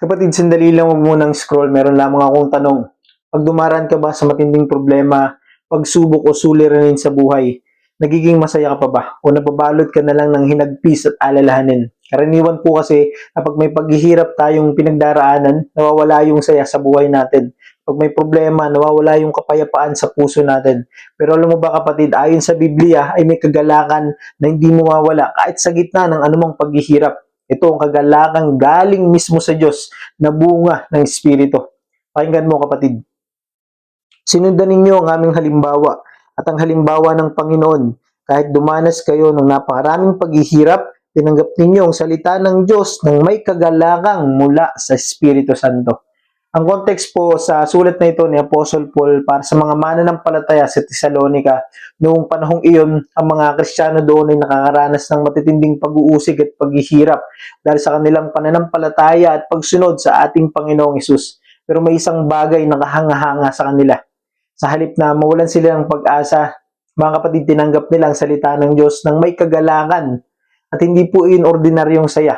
Kapatid, sandali lang, wag munang scroll. Meron lamang akong tanong. Pag dumaraan ka ba sa matinding problema, pagsubok o suliranin sa buhay, nagiging masaya ka pa ba? O nababalot ka na lang ng hinagpis at alalahanin? Karaniwan po kasi kapag may paghihirap tayong pinagdaraanan, nawawala yung saya sa buhay natin. Pag may problema, nawawala yung kapayapaan sa puso natin. Pero alam mo ba kapatid, ayon sa Biblia ay may kagalakan na hindi mawawala kahit sa gitna ng anumang paghihirap. Ito ang kagalakang galing mismo sa Diyos na bunga ng Espiritu. Pakinggan mo kapatid. Sinundan ninyo ang aming halimbawa at ang halimbawa ng Panginoon. Kahit dumanas kayo ng napakaraming paghihirap, tinanggap ninyo ang salita ng Diyos ng may kagalakang mula sa Espiritu Santo. Ang context po sa sulat na ito ni Apostle Paul para sa mga mananampalataya sa Thessalonica, noong panahong iyon, ang mga Kristiyano doon ay nakakaranas ng matitinding pag-uusig at paghihirap dahil sa kanilang pananampalataya at pagsunod sa ating Panginoong Hesus. Pero may isang bagay na kahanga-hanga sa kanila. Sa halip na mawalan sila ng pag-asa, mga kapatid, tinanggap nila ang salita ng Diyos ng may kagalakan at hindi po iyon ordinaryong saya.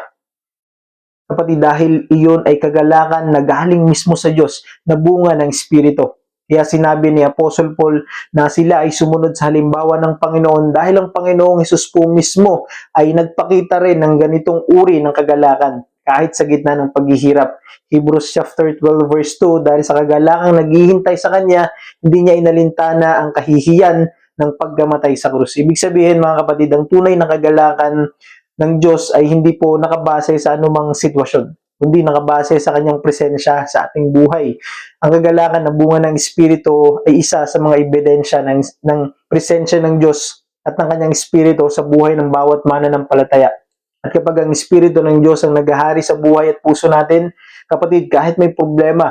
Kapatid, dahil iyon ay kagalakan na galing mismo sa Diyos na bunga ng Espiritu. Kaya sinabi ni Apostle Paul na sila ay sumunod sa halimbawa ng Panginoon dahil ang Panginoong Hesus po mismo ay nagpakita rin ng ganitong uri ng kagalakan kahit sa gitna ng paghihirap. Hebrews chapter 12 verse 2, dahil sa kagalakang naghihintay sa Kanya, hindi niya inalintana ang kahihiyan ng pagkamatay sa krus. Ibig sabihin mga kapatid, ang tunay na kagalakan ng Diyos ay hindi po nakabase sa anumang sitwasyon, kundi nakabase sa Kanyang presensya sa ating buhay. Ang kagalakan na bunga ng Espiritu ay isa sa mga ebidensya ng presensya ng Diyos at ng Kanyang Espiritu sa buhay ng bawat mananampalataya. At kapag ang Espiritu ng Diyos ang naghahari sa buhay at puso natin, kapatid, kahit may problema,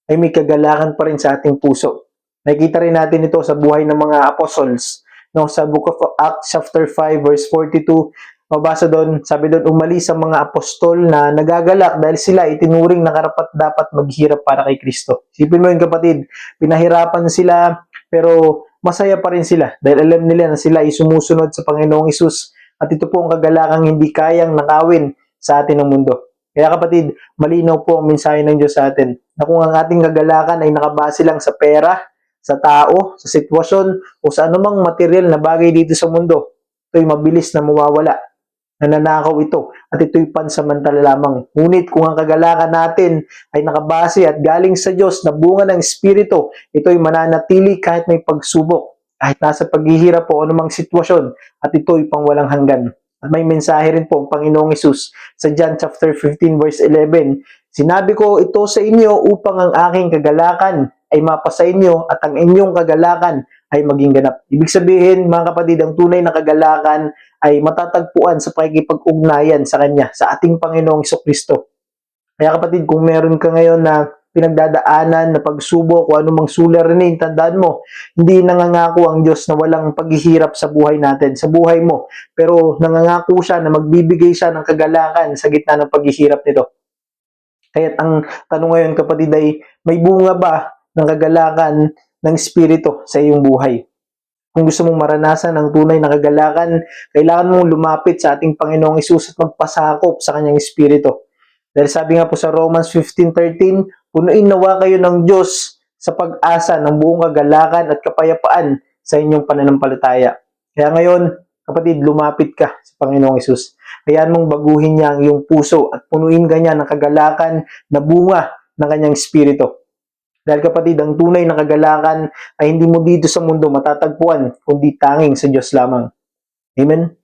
ay may kagalakan pa rin sa ating puso. Nakikita rin natin ito sa buhay ng mga apostles. No, sa Book of Acts chapter 5 verse 42, mabasa doon, sabi doon, umalis ang mga apostol na nagagalak dahil sila itinuring na karapat dapat maghirap para kay Kristo. Sipin mo yun kapatid, pinahirapan sila pero masaya pa rin sila dahil alam nila na sila ay sumusunod sa Panginoong Hesus at ito po ang kagalakang hindi kayang nakawin sa atin ng mundo. Kaya kapatid, malinaw po ang mensahe ng Diyos sa atin na kung ang ating kagalakan ay nakabase lang sa pera, sa tao, sa sitwasyon o sa anumang material na bagay dito sa mundo, ito'y mabilis na mawawala. Nananakaw ito at ito'y pansamantala lamang. Ngunit kung ang kagalakan natin ay nakabase at galing sa Diyos na bunga ng Espiritu, ito'y mananatili kahit may pagsubok, kahit nasa paghihirap po o anumang sitwasyon, at ito'y pang walang hanggan. At may mensahe rin po ang Panginoong Hesus sa John chapter 15 verse 11. Sinabi ko ito sa inyo upang ang aking kagalakan ay mapasa inyo at ang inyong kagalakan ay maging ganap. Ibig sabihin, mga kapatid, ang tunay na kagalakan ay matatagpuan sa pakikipag-ugnayan sa Kanya, sa ating Panginoong Jesucristo. Kaya kapatid, kung meron ka ngayon na pinagdadaanan na pagsubok o anumang suliranin, tandaan mo, hindi nangangako ang Diyos na walang paghihirap sa buhay natin, sa buhay mo. Pero nangangako siya na magbibigay siya ng kagalakan sa gitna ng paghihirap nito. Kaya ang tanong ngayon kapatid ay, may bunga ba ng kagalakan ng Espiritu sa iyong buhay? Kung gusto mong maranasan ang tunay na kagalakan, kailangan mong lumapit sa ating Panginoong Hesus at magpasakop sa Kanyang Espiritu. Dahil sabi nga po sa Romans 15:13, punuin nawa kayo ng Diyos sa pag-asa ng buong kagalakan at kapayapaan sa inyong pananampalataya. Kaya ngayon, kapatid, lumapit ka sa Panginoong Hesus. Hayaan mong baguhin niya ang iyong puso at punuin ka niya ng kagalakan na bunga ng Kanyang Espiritu. Dahil kapatid, ang tunay na kagalakan ay hindi mo dito sa mundo matatagpuan, kundi tanging sa Diyos lamang. Amen?